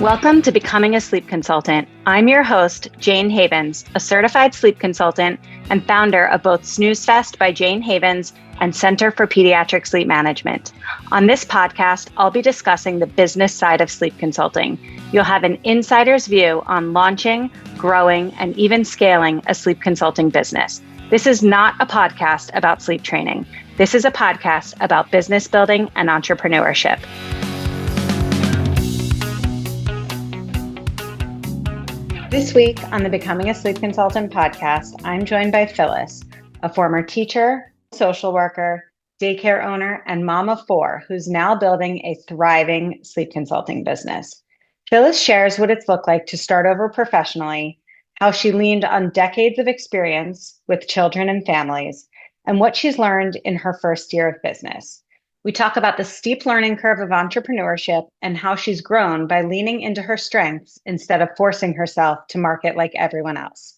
Welcome to Becoming a Sleep Consultant. I'm your host, Jane Havens, a certified sleep consultant and founder of both Snooze Fest by Jane Havens and Center for Pediatric Sleep Management. On this podcast, I'll be discussing the business side of sleep consulting. You'll have an insider's view on launching, growing, and even scaling a sleep consulting business. This is not a podcast about sleep training. This is a podcast about business building and entrepreneurship. This week on the Becoming a Sleep Consultant podcast, I'm joined by Phyllis, a former teacher, social worker, daycare owner, and mom of four who's now building a thriving sleep consulting business. Phyllis shares what it's looked like to start over professionally, how she leaned on decades of experience with children and families, and what she's learned in her first year of business. We talk about the steep learning curve of entrepreneurship and how she's grown by leaning into her strengths instead of forcing herself to market like everyone else.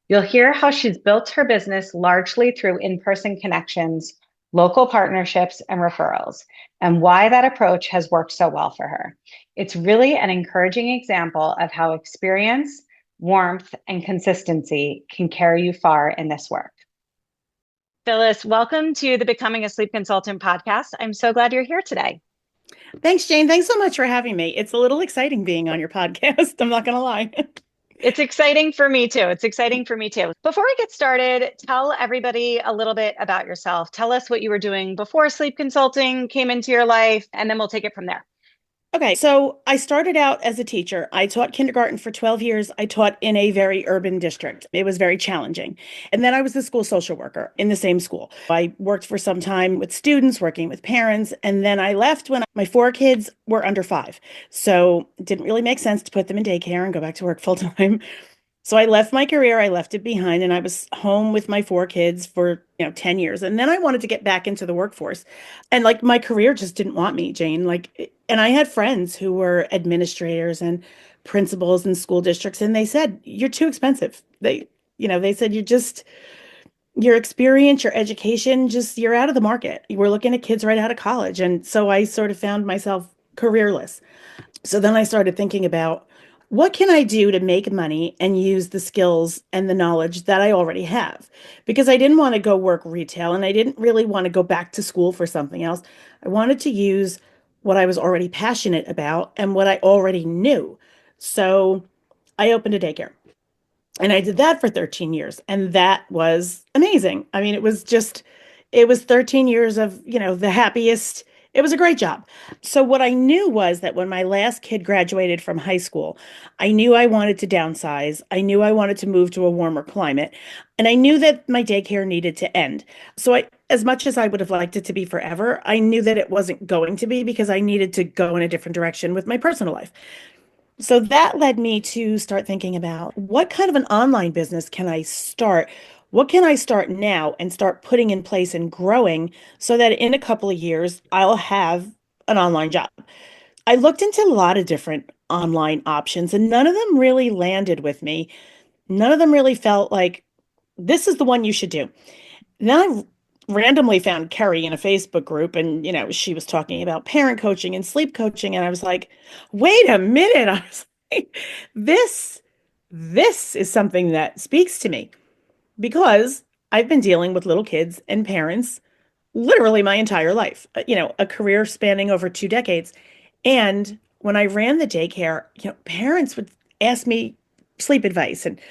You'll hear how she's built her business largely through in-person connections, local partnerships, and referrals, and why that approach has worked so well for her. It's really an encouraging example of how experience, warmth, and consistency can carry you far in this work. Phyllis, welcome to the Becoming a Sleep Consultant podcast. I'm so glad you're here today. Thanks, Jane. Thanks so much for having me. It's a little exciting being on your podcast. I'm not going to lie. It's exciting for me too. Before we get started, tell everybody a little bit about yourself. Tell us what you were doing before sleep consulting came into your life, and then we'll take it from there. Okay, so I started out as a teacher. I taught kindergarten for 12 years. I taught in a very urban district. It was very challenging. And then I was the school social worker in the same school. I worked for some time with students, working with parents, and then I left when my four kids were under 5. So it didn't really make sense to put them in daycare and go back to work full time. So I left my career, I left it behind, and I was home with my 4 kids for, 10 years. And then I wanted to get back into the workforce. And my career just didn't want me, Jane. And I had friends who were administrators and principals in school districts, and they said, "You're too expensive." They said, your experience, your education, you're out of the market. We're looking at kids right out of college. And so I sort of found myself careerless. So then I started thinking about, what can I do to make money and use the skills and the knowledge that I already have? Because I didn't want to go work retail and I didn't really want to go back to school for something else. I wanted to use what I was already passionate about and what I already knew. So I opened a daycare and I did that for 13 years. And that was amazing. I mean, it was 13 years of, the happiest. It was a great job. So what I knew was that when my last kid graduated from high school, I knew I wanted to downsize. I knew I wanted to move to a warmer climate. And I knew that my daycare needed to end. So as much as I would have liked it to be forever, I knew that it wasn't going to be because I needed to go in a different direction with my personal life. So that led me to start thinking about, what kind of an online business can I start? What can I start now and start putting in place and growing so that in a couple of years, I'll have an online job? I looked into a lot of different online options and none of them really landed with me. None of them really felt like this is the one you should do. Then I randomly found Kerry in a Facebook group and, she was talking about parent coaching and sleep coaching. And I was like, wait a minute. I was like, this is something that speaks to me. Because I've been dealing with little kids and parents literally my entire life, a career spanning over 2 decades. And when I ran the daycare, parents would ask me sleep advice and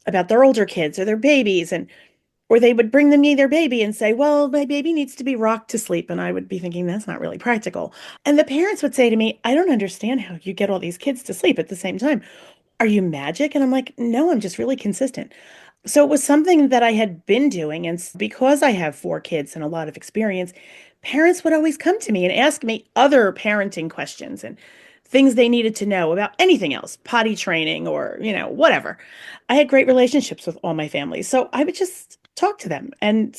about their older kids or their babies, or they would bring me their baby and say, well, my baby needs to be rocked to sleep. And I would be thinking, that's not really practical. And the parents would say to me, I don't understand how you get all these kids to sleep at the same time. Are you magic? And I'm like, no, I'm just really consistent. So it was something that I had been doing. And because I have 4 kids and a lot of experience, parents would always come to me and ask me other parenting questions and things they needed to know about anything else, potty training or, whatever. I had great relationships with all my families. So I would just talk to them and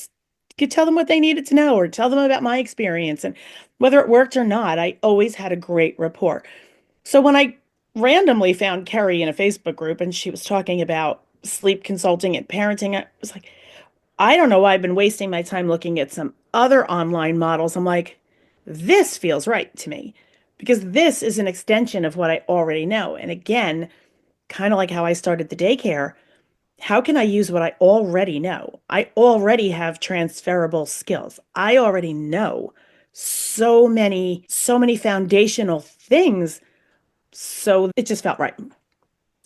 could tell them what they needed to know or tell them about my experience. And whether it worked or not, I always had a great rapport. So when I randomly found Kerry in a Facebook group and she was talking about sleep consulting and parenting, I was like, I don't know why I've been wasting my time looking at some other online models. I'm like, this feels right to me. because this is an extension of what I already know. And again, kind of like how I started the daycare, how can I use what I already know? I already have transferable skills. I already know so many foundational things. So it just felt right.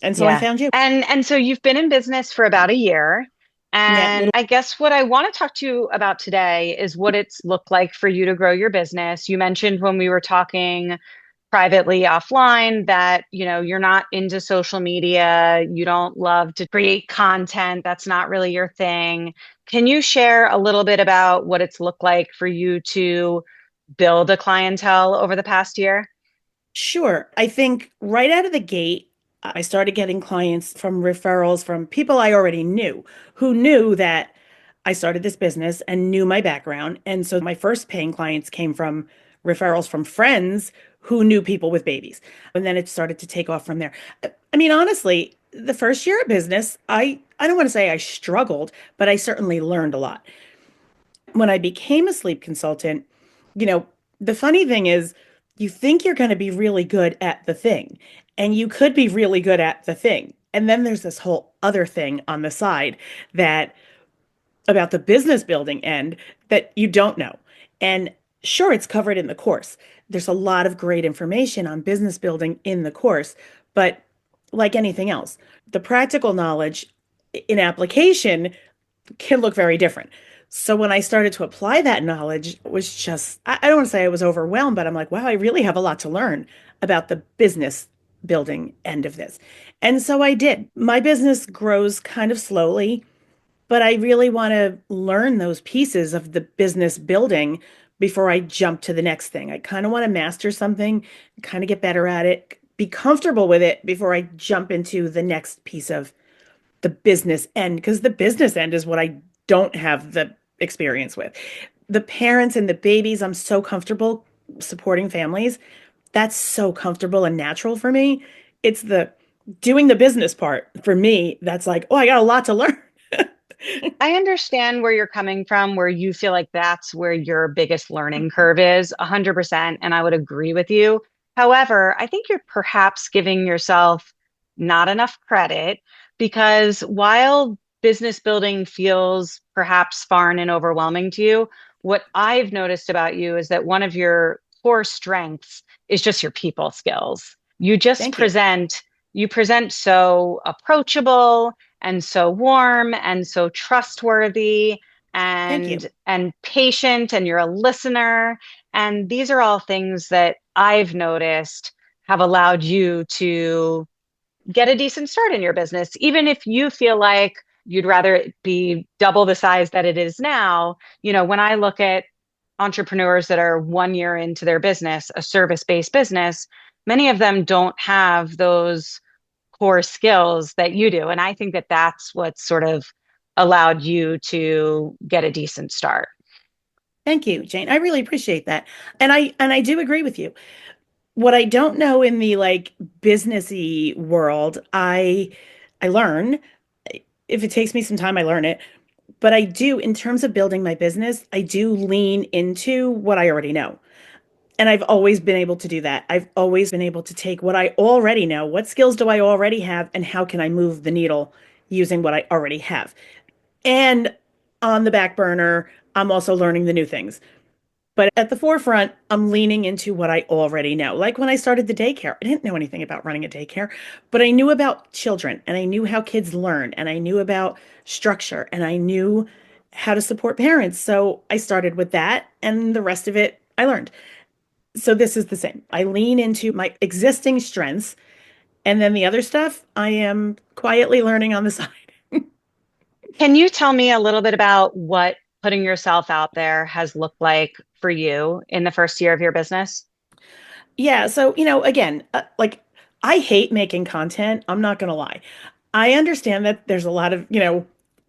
And so I Yeah. found you. And so you've been in business for about a year. Yeah, And little. I guess what I want to talk to you about today is what it's looked like for you to grow your business. You mentioned when we were talking privately offline that, you're not into social media, you don't love to create content, that's not really your thing. Can you share a little bit about what it's looked like for you to build a clientele over the past year? Sure. I think right out of the gate, I started getting clients from referrals from people I already knew who knew that I started this business and knew my background. And so my first paying clients came from referrals from friends who knew people with babies. And then it started to take off from there. I mean, honestly, the first year of business, I don't want to say I struggled, but I certainly learned a lot. When I became a sleep consultant, you know, the funny thing is, you think you're going to be really good at the thing, and you could be really good at the thing. And then there's this whole other thing on the side that about the business building end that you don't know. And sure, it's covered in the course. There's a lot of great information on business building in the course, but like anything else, the practical knowledge in application can look very different. So when I started to apply that knowledge, it was just, I don't want to say I was overwhelmed, but I'm like, wow, I really have a lot to learn about the business building end of this. And so I did. My business grows kind of slowly, but I really want to learn those pieces of the business building before I jump to the next thing. I kind of want to master something, kind of get better at it, be comfortable with it before I jump into the next piece of the business end, because the business end is what I don't have the experience with. The parents and the babies, I'm so comfortable supporting families. That's so comfortable and natural for me. It's the doing the business part for me that's like, oh, I got a lot to learn. I understand where you're coming from, where you feel like that's where your biggest learning curve is, 100%. And I would agree with you. However, I think you're perhaps giving yourself not enough credit because while business building feels perhaps foreign and overwhelming to you, what I've noticed about you is that one of your core strengths is just your people skills. Thank you. You present so approachable and so warm and so trustworthy Thank you. and patient, and you're a listener, and these are all things that I've noticed have allowed you to get a decent start in your business, even if you feel like you'd rather it be double the size that it is now. When I look at entrepreneurs that are 1 year into their business, a service-based business, many of them don't have those core skills that you do. And I think that that's what sort of allowed you to get a decent start. Thank you, Jane. I really appreciate that. And I do agree with you. What I don't know in the like businessy world, I learn. If it takes me some time, I learn it. But I do, in terms of building my business, I do lean into what I already know. And I've always been able to do that. I've always been able to take what I already know, what skills do I already have, and how can I move the needle using what I already have. And on the back burner, I'm also learning the new things. But at the forefront, I'm leaning into what I already know. Like when I started the daycare, I didn't know anything about running a daycare, but I knew about children and I knew how kids learn and I knew about structure and I knew how to support parents. So I started with that and the rest of it I learned. So this is the same. I lean into my existing strengths and then the other stuff I am quietly learning on the side. Can you tell me a little bit about what putting yourself out there has looked like for you in the first year of your business? Yeah, so again, like I hate making content. I'm not gonna lie. I understand that there's a lot of,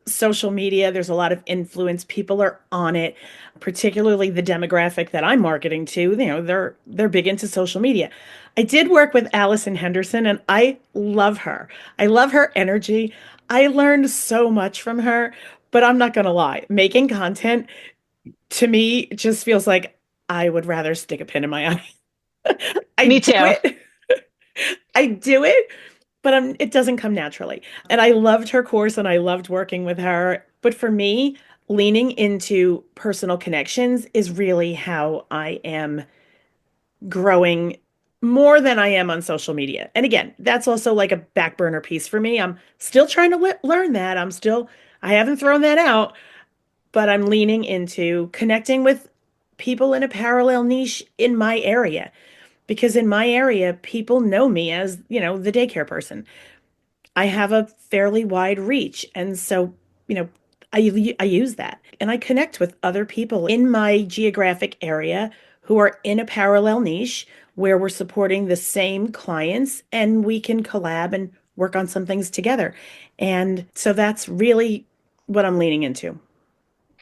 social media, there's a lot of influence. People are on it, particularly the demographic that I'm marketing to. They're big into social media. I did work with Allison Henderson and I love her. I love her energy. I learned so much from her, but I'm not gonna lie. Making content to me just feels like I would rather stick a pin in my eye. I Me do too. it. I do it, but it doesn't come naturally. And I loved her course and I loved working with her. But for me, leaning into personal connections is really how I am growing more than I am on social media. And again, that's also like a back burner piece for me. I'm still trying to learn that. I haven't thrown that out, but I'm leaning into connecting with people in a parallel niche in my area. Because in my area, people know me as, the daycare person. I have a fairly wide reach. And so, you know, I use that and I connect with other people in my geographic area who are in a parallel niche where we're supporting the same clients and we can collab and work on some things together. And so that's really what I'm leaning into.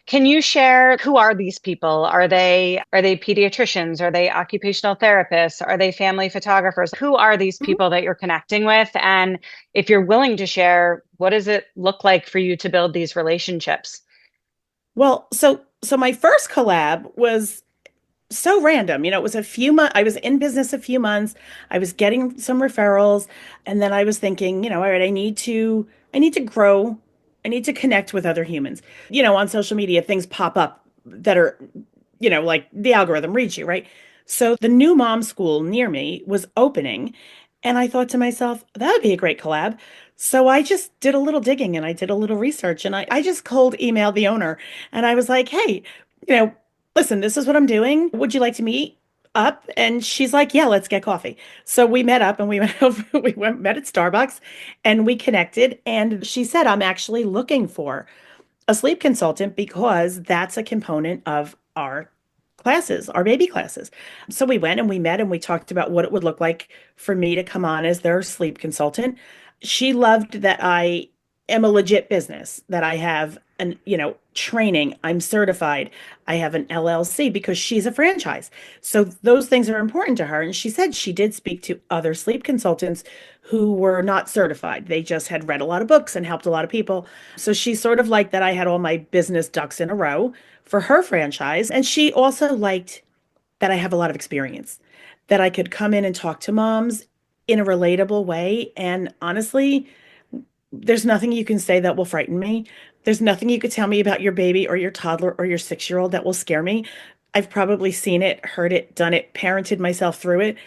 Can you share who are these people? Are they pediatricians? Are they occupational therapists? Are they family photographers? Who are these Mhm. people that you're connecting with? And if you're willing to share, what does it look like for you to build these relationships? Well, so my first collab was so random. It was a few months, I was in business a few months. I was getting some referrals, and then I was thinking, all right, I need to grow. I need to connect with other humans. On social media, things pop up that are, like the algorithm reads you, right? So the new mom school near me was opening, and I thought to myself, that would be a great collab. So I just did a little digging and I did a little research and I just cold emailed the owner and I was like, hey, you know, listen, this is what I'm doing. Would you like to meet up? And she's like, yeah, let's get coffee. So we met up and we went over, met at Starbucks and we connected. And she said, I'm actually looking for a sleep consultant because that's a component of our classes, our baby classes. So we went and we met and we talked about what it would look like for me to come on as their sleep consultant. She loved that I am a legit business, that I have an, training, I'm certified, I have an LLC because she's a franchise. So those things are important to her. And she said she did speak to other sleep consultants who were not certified. They just had read a lot of books and helped a lot of people. So she sort of liked that I had all my business ducks in a row for her franchise. And she also liked that I have a lot of experience, that I could come in and talk to moms in a relatable way. And honestly, there's nothing you can say that will frighten me. There's nothing you could tell me about your baby or your toddler or your 6-year-old that will scare me. I've probably seen it, heard it, done it, parented myself through it.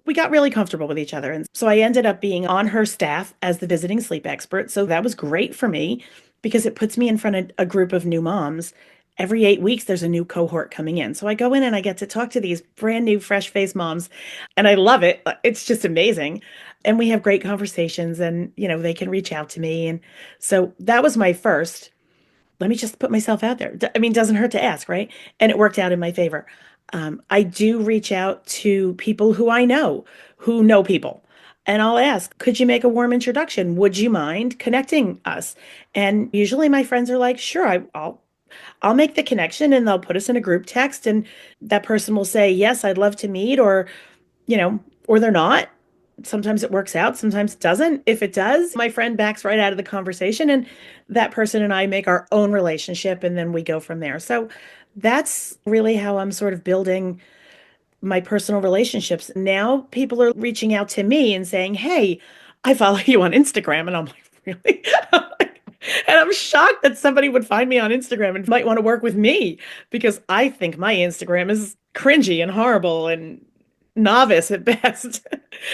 We got really comfortable with each other. And so I ended up being on her staff as the visiting sleep expert. So that was great for me because it puts me in front of a group of new moms. Every 8 weeks, there's a new cohort coming in. So I go in and I get to talk to these brand new, fresh faced moms, and I love it. It's just amazing. And we have great conversations, and, they can reach out to me. And so that was my first. Let me just put myself out there. I mean, doesn't hurt to ask, right? And it worked out in my favor. I do reach out to people who know people. And I'll ask, could you make a warm introduction? Would you mind connecting us? And usually my friends are like, sure, I'll make the connection and they'll put us in a group text and that person will say, yes, I'd love to meet or they're not. Sometimes it works out, sometimes it doesn't. If it does, my friend backs right out of the conversation and that person and I make our own relationship and then we go from there. So that's really how I'm sort of building my personal relationships. Now people are reaching out to me and saying, hey, I follow you on Instagram. And I'm like, really? And I'm shocked that somebody would find me on Instagram and might want to work with me because I think my Instagram is cringy and horrible and novice at best.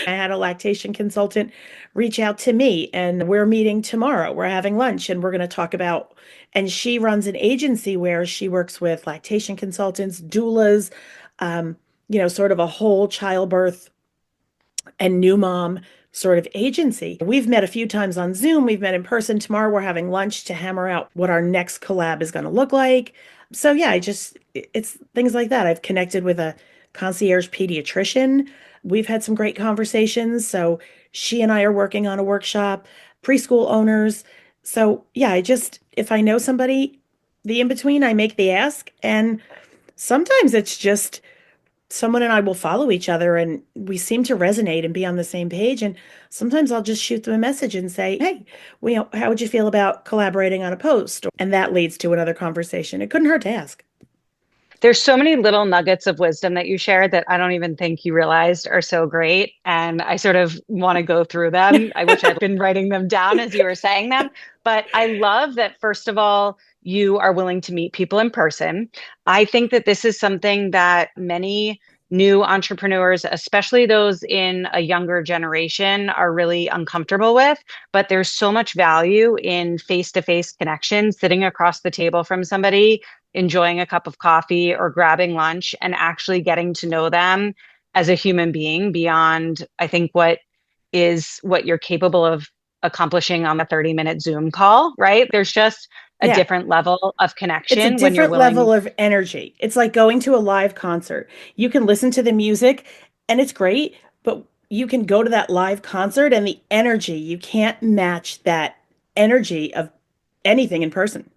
I had a lactation consultant reach out to me and we're meeting tomorrow. We're having lunch and we're going to talk about, and she runs an agency where she works with lactation consultants, doulas, sort of a whole childbirth and new mom sort of agency. We've met a few times on Zoom. We've met in person. Tomorrow we're having lunch to hammer out what our next collab is going to look like. So yeah, it's things like that. I've connected with a concierge pediatrician. We've had some great conversations. So she and I are working on a workshop, preschool owners. So yeah, if I know somebody, the in between, I make the ask. And sometimes it's just someone and I will follow each other and we seem to resonate and be on the same page. And sometimes I'll just shoot them a message and say, hey, how would you feel about collaborating on a post? And that leads to another conversation. It couldn't hurt to ask. There's so many little nuggets of wisdom that you shared that I don't even think you realized are so great. And I sort of want to go through them. I wish I'd been writing them down as you were saying them. But I love that, first of all, you are willing to meet people in person. I think that this is something that many new entrepreneurs, especially those in a younger generation, are really uncomfortable with. But there's so much value in face-to-face connection, sitting across the table from somebody, enjoying a cup of coffee or grabbing lunch and actually getting to know them as a human being beyond, I think, what you're capable of accomplishing on a 30-minute Zoom call, right? There's just a Yeah. different level of It's a connection when you're different level willing. of energy. It's like going to a live concert. You can listen to the music and it's great, but you can go to that live concert and the energy, you can't match that energy of anything in person.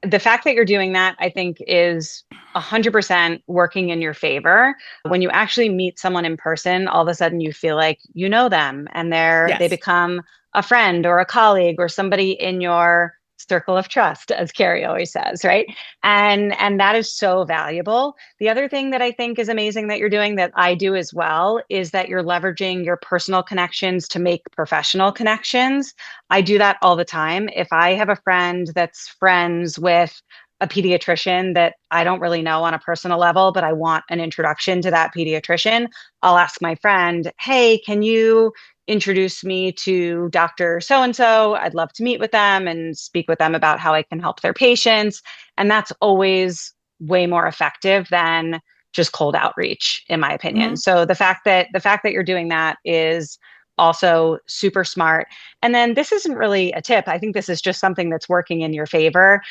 The fact that you're doing that, I think, is 100% working in your favor. When you actually meet someone in person, all of a sudden you feel like you know them and they Yes. become a friend or a colleague or somebody in your circle of trust, as Carrie always says, right? And that is so valuable. The other thing that I think is amazing that you're doing, that I do as well, is that you're leveraging your personal connections to make professional connections. I do that all the time. If I have a friend that's friends with a pediatrician that I don't really know on a personal level, but I want an introduction to that pediatrician, I'll ask my friend, hey, can you introduce me to Dr. So and so? I'd love to meet with them and speak with them about how I can help their patients. And that's always way more effective than just cold outreach, in my opinion. Hmm. So the fact that you're doing that is also super smart. And then this isn't really a tip. I think this is just something that's working in your favor.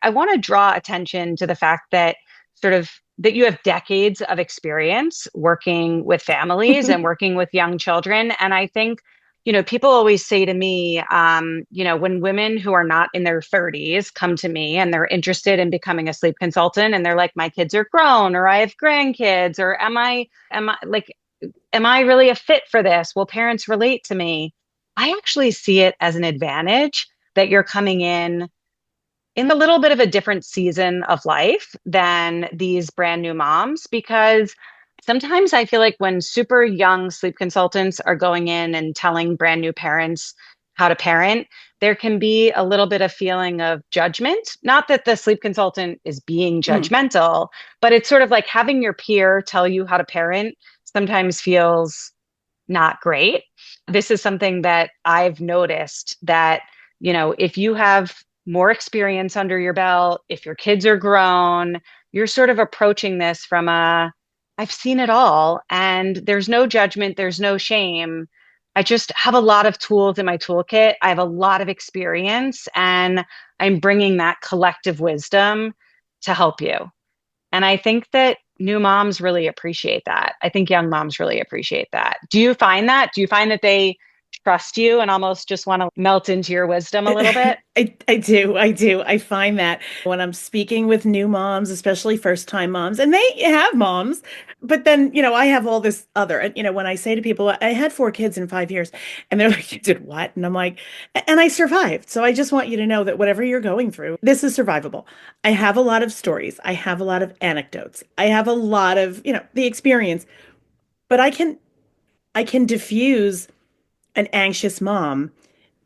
I want to draw attention to the fact that sort of that you have decades of experience working with families and working with young children. And I think, people always say to me, when women who are not in their 30s come to me and they're interested in becoming a sleep consultant and they're like, my kids are grown, or I have grandkids, or am I really a fit for this? Will parents relate to me? I actually see it as an advantage that you're coming in a little bit of a different season of life than these brand new moms, because sometimes I feel like when super young sleep consultants are going in and telling brand new parents how to parent, there can be a little bit of feeling of judgment. Not that the sleep consultant is being Hmm. judgmental, but it's sort of like having your peer tell you how to parent sometimes feels not great. This is something that I've noticed that, if you have more experience under your belt, if your kids are grown, you're sort of approaching this from I've seen it all, and there's no judgment, there's no shame. I just have a lot of tools in my toolkit. I have a lot of experience, and I'm bringing that collective wisdom to help you. And I think that new moms really appreciate that. I think young moms really appreciate that. Do you find that? Do you find that they trust you and almost just want to melt into your wisdom a little bit? I do. I do. I find that when I'm speaking with new moms, especially first time moms, and they have moms, but then, I have all this other, and, when I say to people, I had 4 kids in 5 years, and they're like, you did what? And I'm like, and I survived. So I just want you to know that whatever you're going through, this is survivable. I have a lot of stories. I have a lot of anecdotes. I have a lot of, the experience, but I can diffuse an anxious mom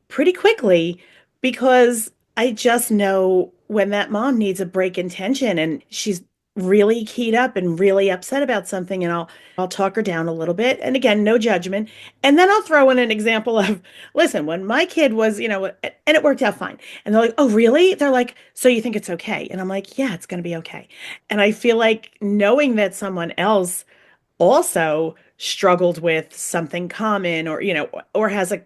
pretty quickly because I just know when that mom needs a break in tension and she's really keyed up and really upset about something, and I'll talk her down a little bit, and again, no judgment, and then I'll throw in an example of, listen, when my kid was, and it worked out fine, and they're like, oh really? They're like, so you think it's okay? And I'm like, yeah, it's going to be okay. And I feel like knowing that someone else also struggled with something common, or or has a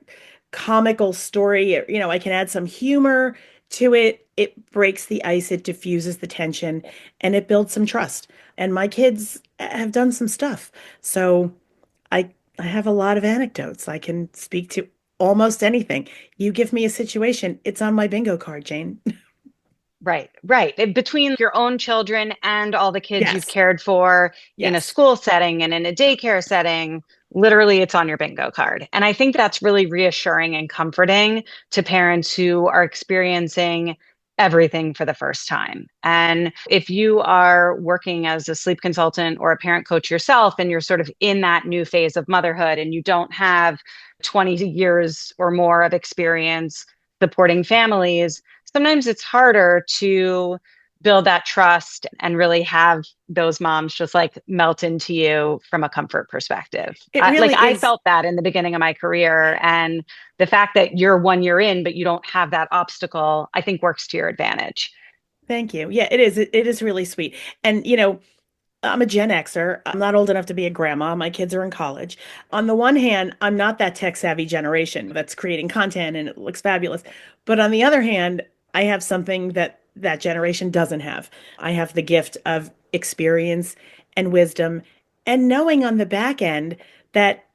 comical story, I can add some humor to it. It breaks the ice, it diffuses the tension, and it builds some trust. And my kids have done some stuff, so I have a lot of anecdotes. I can speak to almost anything. You give me a situation, it's on my bingo card, Jane. Right, right. Between your own children and all the kids you've Yes. cared for in a Yes. school setting and in a daycare setting, literally it's on your bingo card. And I think that's really reassuring and comforting to parents who are experiencing everything for the first time. And if you are working as a sleep consultant or a parent coach yourself, and you're sort of in that new phase of motherhood and you don't have 20 years or more of experience supporting families, sometimes it's harder to build that trust and really have those moms just like melt into you from a comfort perspective. It really I is. felt that in the beginning of my career. And the fact that you're 1 year in, but you don't have that obstacle, I think works to your advantage. Thank you. Yeah, it is. It is really sweet. And, I'm a Gen Xer. I'm not old enough to be a grandma. My kids are in college. On the one hand, I'm not that tech savvy generation that's creating content and it looks fabulous. But on the other hand, I have something that that generation doesn't have. I have the gift of experience and wisdom and knowing on the back end that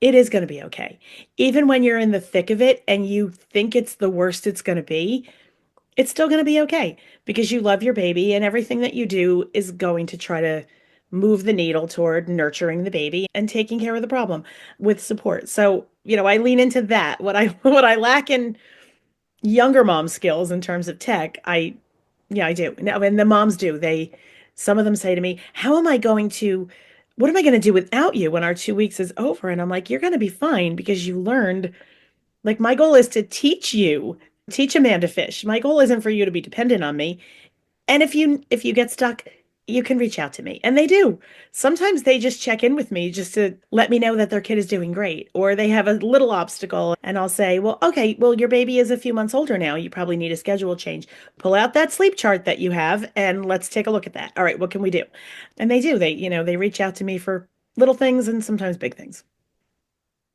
it is going to be okay. Even when you're in the thick of it and you think it's the worst it's going to be, it's still going to be okay because you love your baby and everything that you do is going to try to move the needle toward nurturing the baby and taking care of the problem with support. So, I lean into that. What I lack in younger mom skills in terms of tech, I do. No, and the moms do. Some of them say to me, "How am I going to what am I going to do without you when our 2 weeks is over?" And I'm like, "You're going to be fine because you learned like my goal is to teach a man to fish. My goal isn't for you to be dependent on me. And if you get stuck, you can reach out to me." And they do. Sometimes they just check in with me just to let me know that their kid is doing great, or they have a little obstacle and I'll say, "Well, okay, well your baby is a few months older now. You probably need a schedule change. Pull out that sleep chart that you have and let's take a look at that. All right, what can we do?" And they do. They reach out to me for little things and sometimes big things.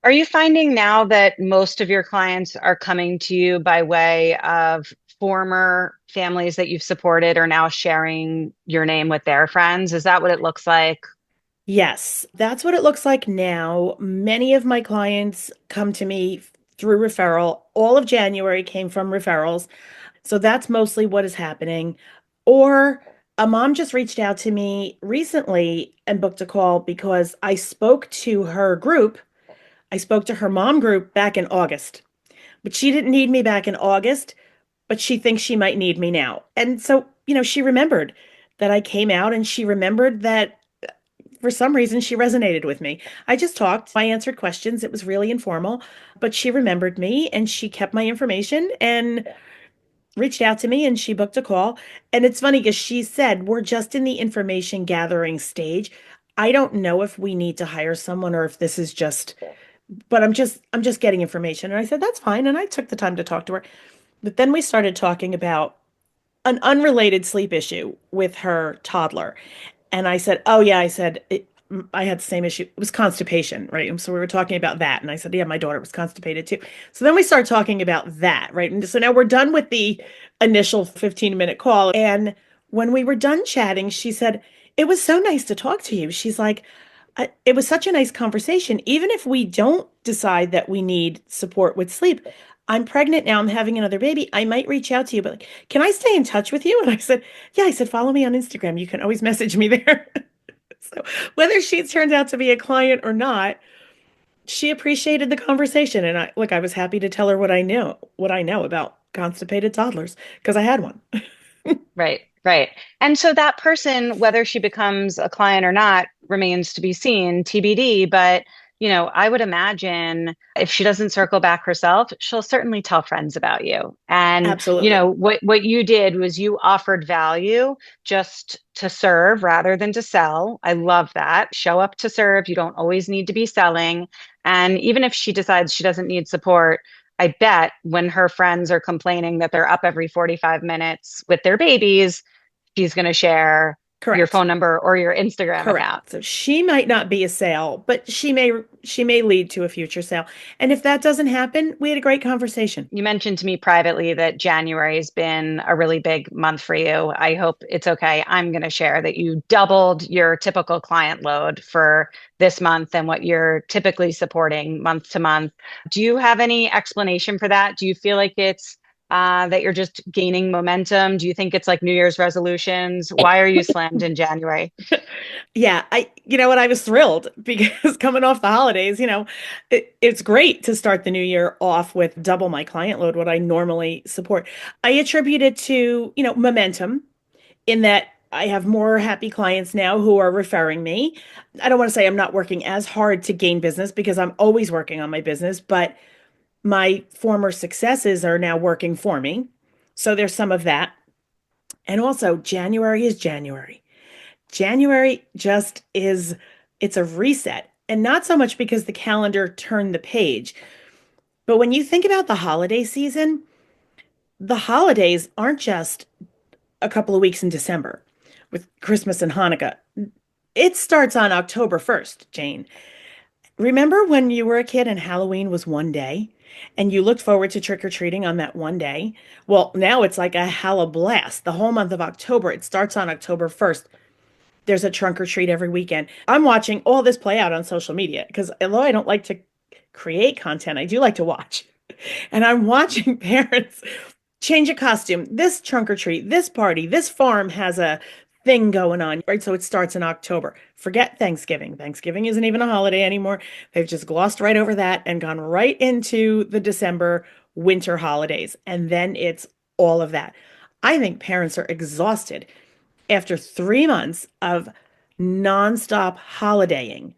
Are you finding now that most of your clients are coming to you by way of former families that you've supported are now sharing your name with their friends? Is that what it looks like? Yes, that's what it looks like now. Many of my clients come to me through referral. All of January came from referrals. So that's mostly what is happening. Or a mom just reached out to me recently and booked a call because I spoke to her group. I spoke to her mom group back in August, but she didn't need me back in August, but she thinks she might need me now. And so, she remembered that I came out and she remembered that for some reason she resonated with me. I just talked, I answered questions. It was really informal, but she remembered me and she kept my information and reached out to me and she booked a call. And it's funny because she said, "We're just in the information gathering stage. I don't know if we need to hire someone or if this is just, but I'm just getting information." And I said, "That's fine." And I took the time to talk to her. But then we started talking about an unrelated sleep issue with her toddler. And I said, "Oh, yeah." I said, I had the same issue. It was constipation, right? And so we were talking about that. And I said, "Yeah, my daughter was constipated too." So then we started talking about that, right? And so now we're done with the initial 15-minute call. And when we were done chatting, she said, "It was so nice to talk to you." She's like, It was such a nice conversation. Even if we don't decide that we need support with sleep, I'm pregnant now. I'm having another baby. I might reach out to you, but like, can I stay in touch with you?" And I said, "Yeah." I said, "Follow me on Instagram. You can always message me there." So whether she turned out to be a client or not, she appreciated the conversation. And I was happy to tell her what I know about constipated toddlers because I had one. Right, right. And so that person, whether she becomes a client or not, remains to be seen, TBD. But, I would imagine if she doesn't circle back herself, she'll certainly tell friends about you. And, Absolutely. what you did was you offered value just to serve rather than to sell. I love that. Show up to serve. You don't always need to be selling. And even if she decides she doesn't need support, I bet when her friends are complaining that they're up every 45 minutes with their babies, she's going to share your Correct. phone number or your Instagram account. Correct. So she might not be a sale, but she may lead to a future sale. And if that doesn't happen, we had a great conversation. You mentioned to me privately that January has been a really big month for you. I hope it's okay. I'm going to share that you doubled your typical client load for this month and what you're typically supporting month to month. Do you have any explanation for that? Do you feel like it's that you're just gaining momentum? Do you think it's like New Year's resolutions? Why are you slammed in January? Yeah, you know what, I was thrilled because coming off the holidays, it's great to start the new year off with double my client load, what I normally support. I attribute it to, momentum in that I have more happy clients now who are referring me. I don't want to say I'm not working as hard to gain business because I'm always working on my business, but my former successes are now working for me. So there's some of that. And also, January is January. January just is, it's a reset. And not so much because the calendar turned the page, but when you think about the holiday season, the holidays aren't just a couple of weeks in December with Christmas and Hanukkah. It starts on October 1st, Jane. Remember when you were a kid and Halloween was one day and you looked forward to trick-or-treating on that one day? Well, now it's like a hella blast. The whole month of October, it starts on October 1st. There's a trunk or treat every weekend. I'm watching all this play out on social media because although I don't like to create content, I do like to watch. And I'm watching parents change a costume. This trunk or treat, this party, this farm has a thing going on, right? So it starts in October. Forget Thanksgiving. Thanksgiving isn't even a holiday anymore. They've just glossed right over that and gone right into the December winter holidays. And then it's all of that. I think parents are exhausted after 3 months of nonstop holidaying.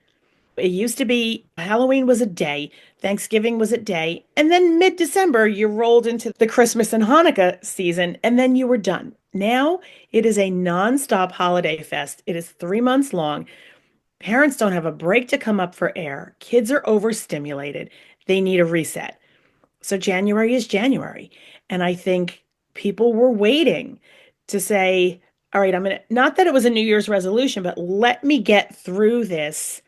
It used to be Halloween was a day, Thanksgiving was a day, and then mid-December you rolled into the Christmas and Hanukkah season, and then you were done. Now it is a nonstop holiday fest. It is 3 months long. Parents don't have a break to come up for air. Kids are overstimulated. They need a reset. So January is January. And I think people were waiting to say, all right, not that it was a New Year's resolution, but let me get through this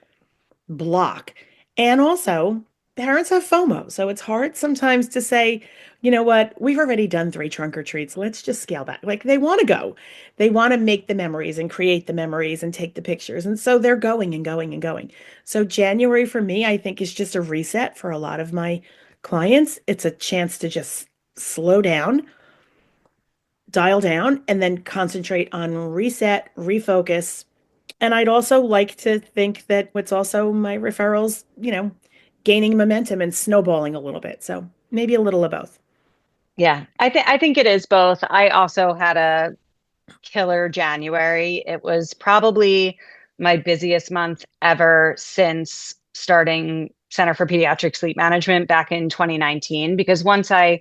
block. And also, parents have FOMO. So it's hard sometimes to say, you know what, we've already done three trunk or treats. Let's just scale back. Like they want to go. They want to make the memories and create the memories and take the pictures. And so they're going and going and going. So January for me, I think is just a reset for a lot of my clients. It's a chance to just slow down, dial down, and then concentrate on reset, refocus, and I'd also like to think that it's also my referrals, gaining momentum and snowballing a little bit. So maybe a little of both. Yeah, I think it is both. I also had a killer January. It was probably my busiest month ever since starting Center for Pediatric Sleep Management back in 2019. Because once I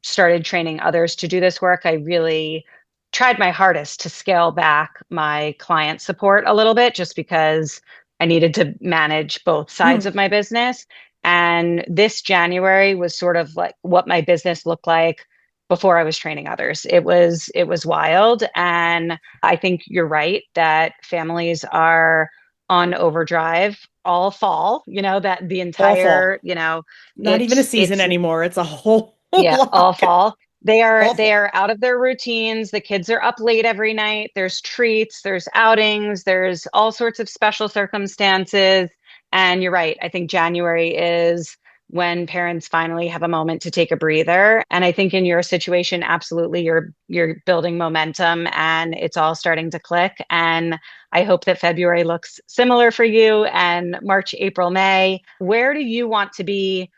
started training others to do this work, I really tried my hardest to scale back my client support a little bit just because I needed to manage both sides Mm, of my business. And this January was sort of like what my business looked like before I was training others. It was wild. And I think you're right that families are on overdrive all fall, that the awful. entire, Not even a it's season anymore. It's a whole yeah, all block. fall. They are Awful. out of their routines. The kids are up late every night. There's treats, there's outings, there's all sorts of special circumstances. And you're right. I think January is when parents finally have a moment to take a breather. And I think in your situation, absolutely you're building momentum and it's all starting to click. And I hope that February looks similar for you and March, April, May. Where do you want to be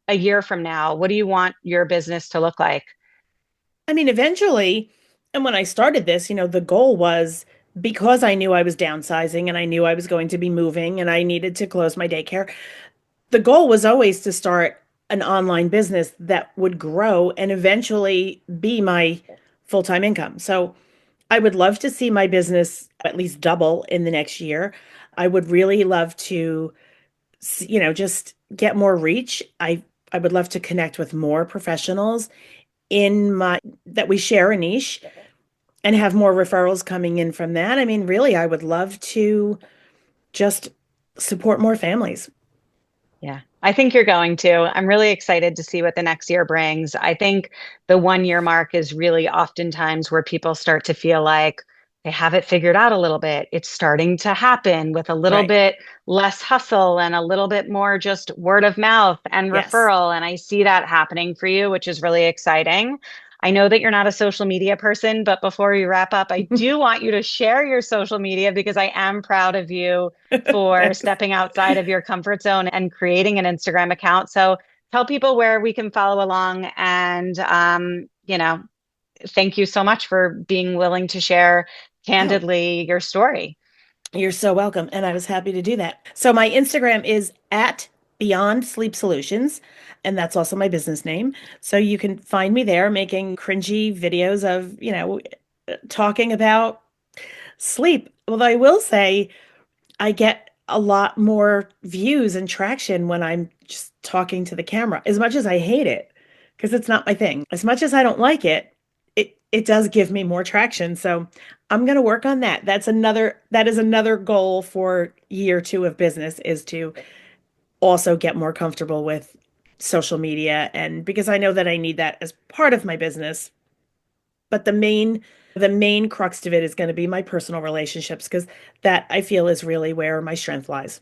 a year from now? What do you want your business to look like? I mean, eventually, and when I started this, the goal was because I knew I was downsizing and I knew I was going to be moving and I needed to close my daycare. The goal was always to start an online business that would grow and eventually be my full-time income. So I would love to see my business at least double in the next year. I would really love to, just get more reach. I would love to connect with more professionals in my that we share a niche and have more referrals coming in from that. I mean, really, I would love to just support more families. Yeah, I think you're going to. I'm really excited to see what the next year brings. I think the 1 year mark is really oftentimes where people start to feel like they have it figured out a little bit. It's starting to happen with a little Right. bit less hustle and a little bit more just word of mouth and Yes. referral. And I see that happening for you, which is really exciting. I know that you're not a social media person, but before we wrap up, I do want you to share your social media because I am proud of you for stepping outside of your comfort zone and creating an Instagram account. So tell people where we can follow along, and, thank you so much for being willing to share candidly your story. You're so welcome. And I was happy to do that. So my Instagram is at Beyond Sleep Solutions, and that's also my business name. So you can find me there making cringy videos of, talking about sleep. Although I will say I get a lot more views and traction when I'm just talking to the camera, as much as I hate it, because it's not my thing. As much as I don't like it, it does give me more traction. So I'm going to work on that. That is another goal for year 2 of business, is to also get more comfortable with social media, and because I know that I need that as part of my business. But the main crux of it is going to be my personal relationships, because that, I feel, is really where my strength lies.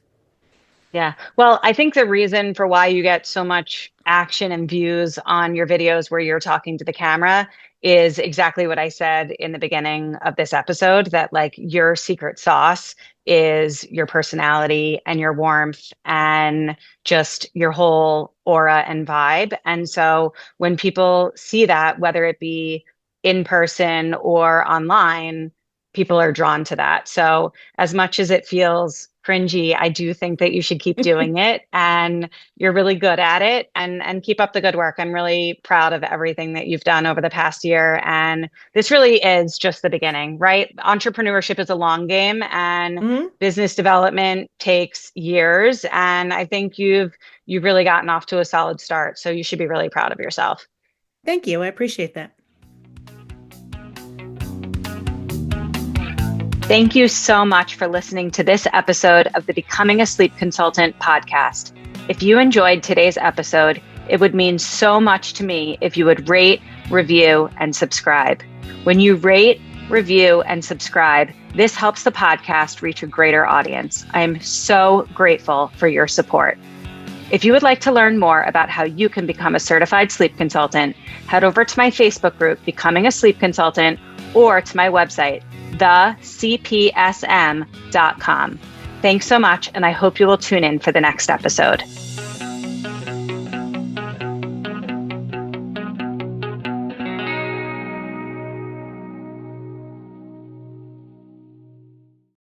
Yeah. Well, I think the reason for why you get so much action and views on your videos where you're talking to the camera is exactly what I said in the beginning of this episode, that like your secret sauce is your personality and your warmth and just your whole aura and vibe. And so when people see that, whether it be in person or online, people are drawn to that. So as much as it feels cringy, I do think that you should keep doing it, and you're really good at it, and keep up the good work. I'm really proud of everything that you've done over the past year, and this really is just the beginning, right? Entrepreneurship is a long game, and Mhm. business development takes years, and I think you've really gotten off to a solid start. So you should be really proud of yourself. Thank you. I appreciate that. Thank you so much for listening to this episode of the Becoming a Sleep Consultant podcast. If you enjoyed today's episode, it would mean so much to me if you would rate, review, and subscribe. When you rate, review, and subscribe, this helps the podcast reach a greater audience. I am so grateful for your support. If you would like to learn more about how you can become a certified sleep consultant, head over to my Facebook group, Becoming a Sleep Consultant, or to my website, thecpsm.com. Thanks so much, and I hope you will tune in for the next episode.